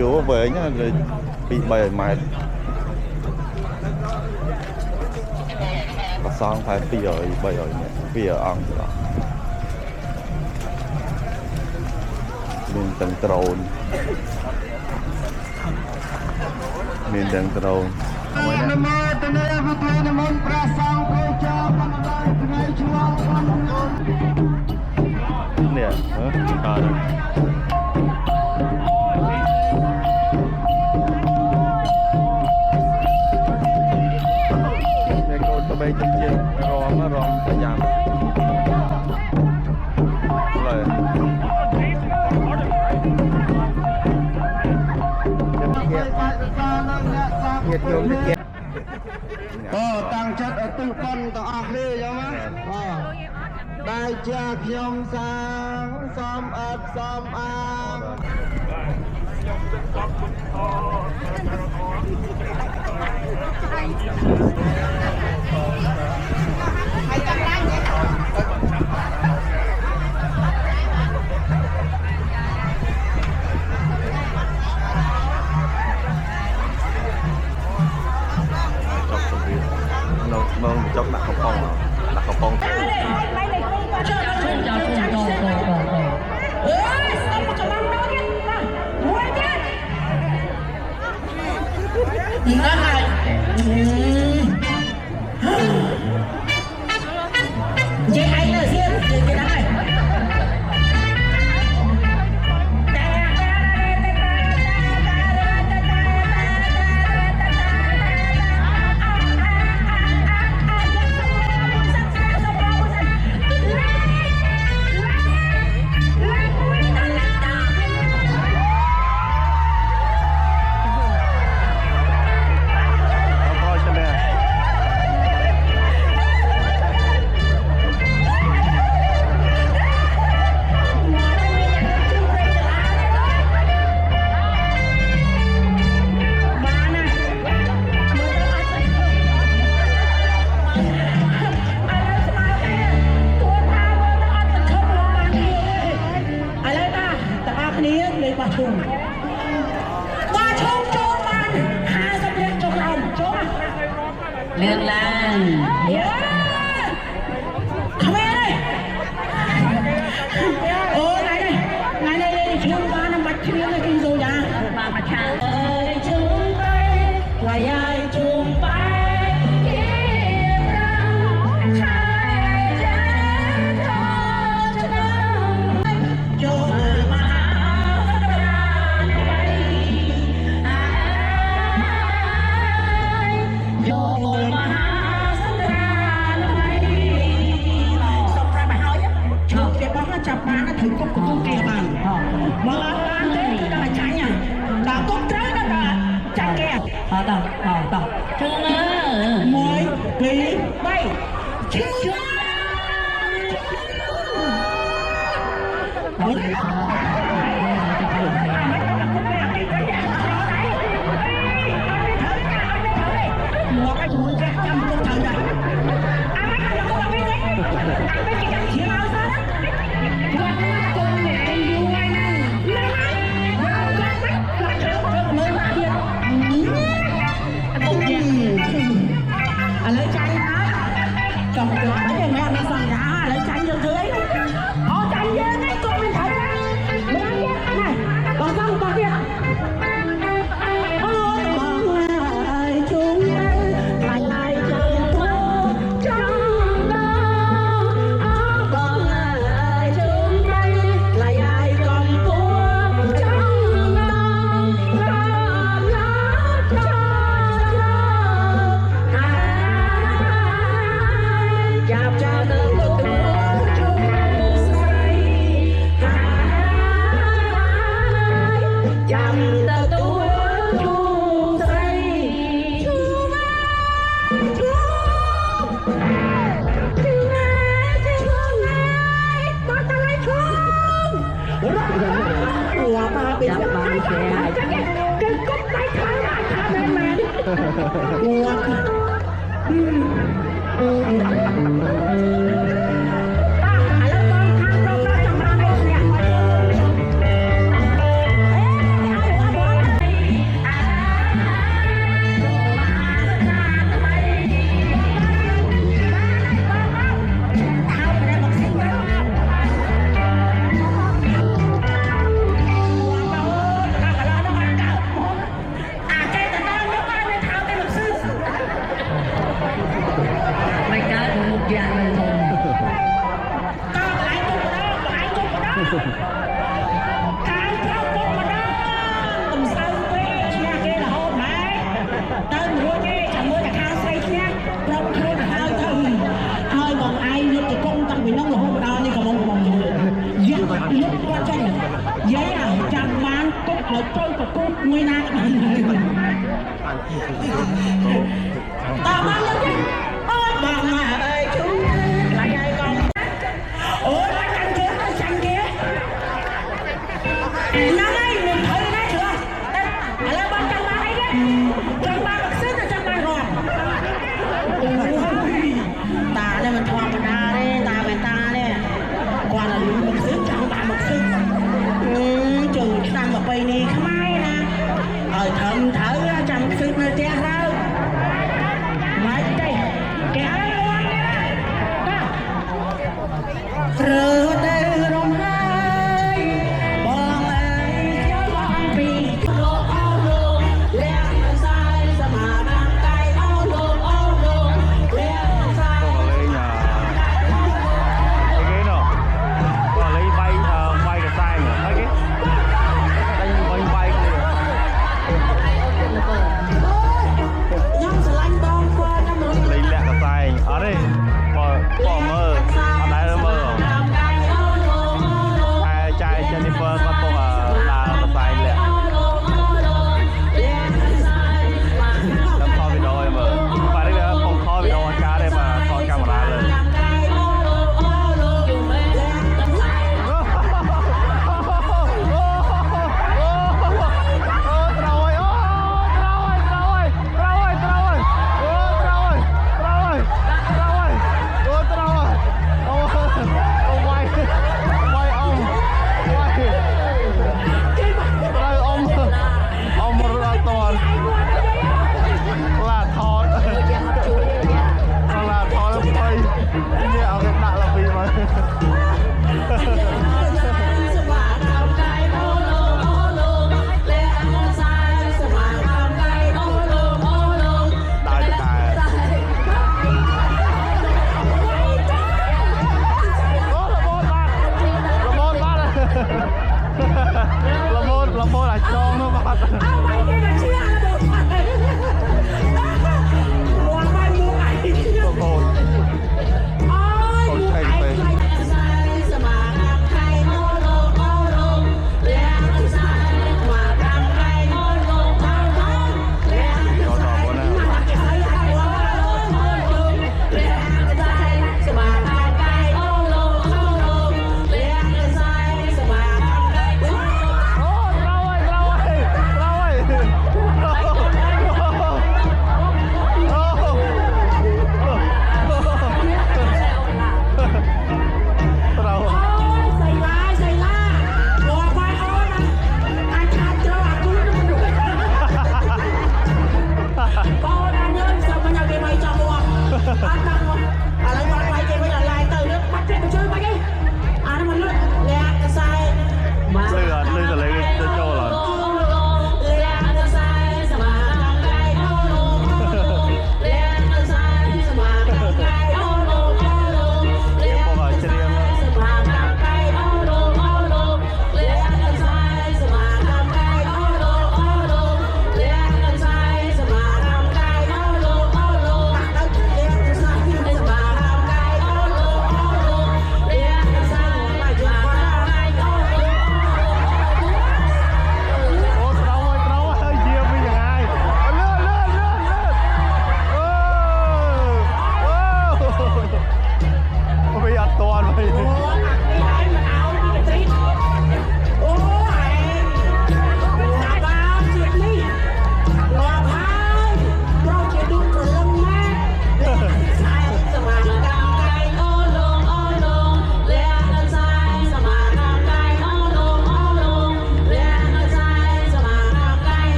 chúa về nhá bị bầy mày và xong phải bây giờ bây giờ ăn rồi mình từng trồn mình từng trồn nè bây chân chiên ròm cả nhà rồi nhiệt nhiều nhiệt tăng chất ở tư phân tăng ác đi cho má đại cha nhom sang xóm ấp xóm am mong chốc đặt khẩu phong vậy anh là riêng cái đó này Liên Lan không nghe đây ô ngày này chương ba năm bạch chương này kinh rồi nha ba bạch chương ơi chúng bay là ai chúng bay chặt bán nó thử cốc của tôi kia bằng mà bán thế thì là trái nhà đã cốc trái đó là chặt kè tao thương ơi mỗi kỳ bay chưa một cái chuối chắc chăm con thằng này anh mấy thằng nó biết đấy anh mấy chị đang chiếm áo sao đó lấy chanh á cầm cửa cái mẹ nó xong ra lấy chanh cho dưới chanh dê ngay con mình thấy này còn xong còn kia lại chúng lại chờ thơ trong đó còn lại chúng lại ai còn cuốn trong đó còn lá cho chào chào nương tôi chung say chào nương tôi chung say chung ba ta lấy chung của ba bị ai cái cốc tay khá là khá bên mẹ មួយណាក៏បានហើយតើបានទេអូយបងម៉ាអើយជូនឡាយហើយកងអូយចាញ់គេណាស់ហើយមិនថយណាឆ្លោះឥឡូវបងចាំបានអីទេចាំបានមកសិនទៅចាំបានរត់អូយតានេះមិនធម្មតាទេតាវេតានេះគាត់តែលឺមកសិនចាំបានមកសិនចូលឆ្នាំប្រពៃណីខ្មែរណាឲ្យត្រូវចាំសិននៅផ្ទះទៅមិនទេគេឲ្យរត់ណាព្រឺទៅរំហើយបងអើយចូលបងពីលោកអោលោកលះសាយសមាបានកាយអោលោកលះសាយ លេងអីគេនោះគាត់លេងវាយកសែងអីគេតែវិញវាយគ្នា ខ្ញុំស្រឡាញ់បងគាត់ខ្ញុំ លេងលាក់កសែងអត់ទេបងមើលអត់ដែរមើលតែចាយ Jennifer គាត់ពុកដើរកសែងលាក់តាមខលវីដេអូឲ្យមើលបាទនេះវាពុកខលវីដេអូអង្ការទេបាទខលកាមេរ៉ាលើ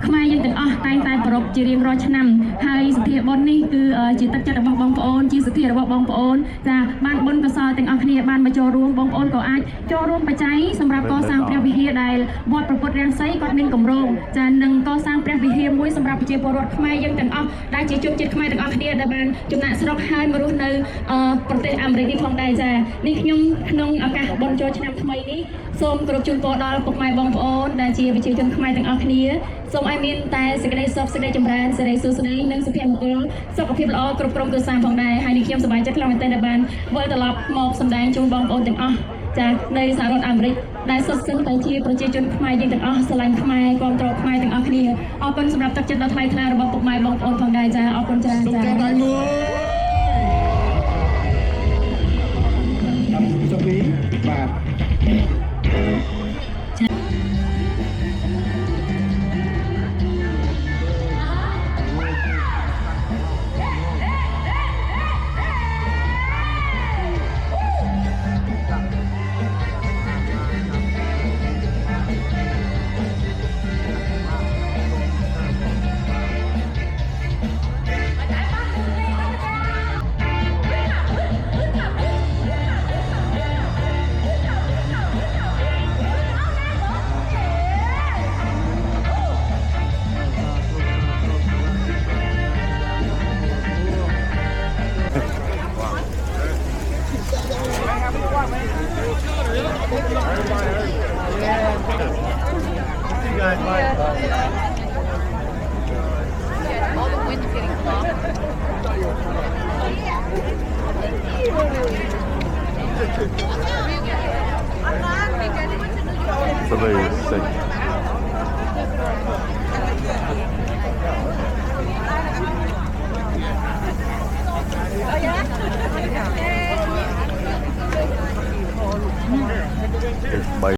ខ្មែរយើងទាំងអស់តែងតែប្រពជារៀងរាល់ឆ្នាំហើយសទ្ធាបុណ្យនេះគឺជាទឹកចិត្តរបស់បងប្អូនជាសទ្ធារបស់បងប្អូនចាបានបុណ្យកុសលទាំងអស់គ្នាបានមកចូលរួមបងប្អូនក៏អាចចូលរួមបច្ច័យសម្រាប់កសាងព្រះវិហារដែលវត្តព្រះពុទ្ធរាំងសីគាត់មានគម្រោងចានឹងកសាងព្រះវិហារមួយសម្រាប់ប្រជាពលរដ្ឋខ្មែរយើងទាំងអស់ដែលជាជនជាតិខ្មែរទាំងអស់គ្នាដែលបានចំណាក់ស្រុកហើយមករស់នៅប្រទេសអាមេរិកនេះផងដែរចានេះខ្ញុំក្នុងឱកាសបុណ្យចូលឆ្នាំថ្មីនេះសូមគោរពជូនពរដល់ពុកម៉ែបងប្អូនដែលជាប្រជាជនខ្មែរទាំងអស់គ្នាសូមឲ្យមានតែសេចក្តីសុខសេចក្តីចម្រើនសិរីសួស្តីនិងសុភមង្គលសុខភាពល្អគ្រប់គ្រងគ្រួសារផងដែរហើយនេះខ្ញុំសប្បាយចិត្តខ្លាំងមែនទែនដែលបានវិលត្រឡប់មកសម្ដែងជូនបងប្អូនទាំងអស់ចានៅសហរដ្ឋអាមេរិកដែលសុទ្ធសឹងតែជាប្រជាជនខ្មែរយើងទាំងអស់ស្រឡាញ់ខ្មែរគ្រប់គ្រងខ្មែរទាំងអស់គ្នាអរគុណសម្រាប់ទឹកចិត្តដ៏ថ្លៃថ្លារបស់ពុកម៉ែបងប្អូនផងដែរចាអរគុណច្រើនចាសូហ្វីបាទ Somebody's sick.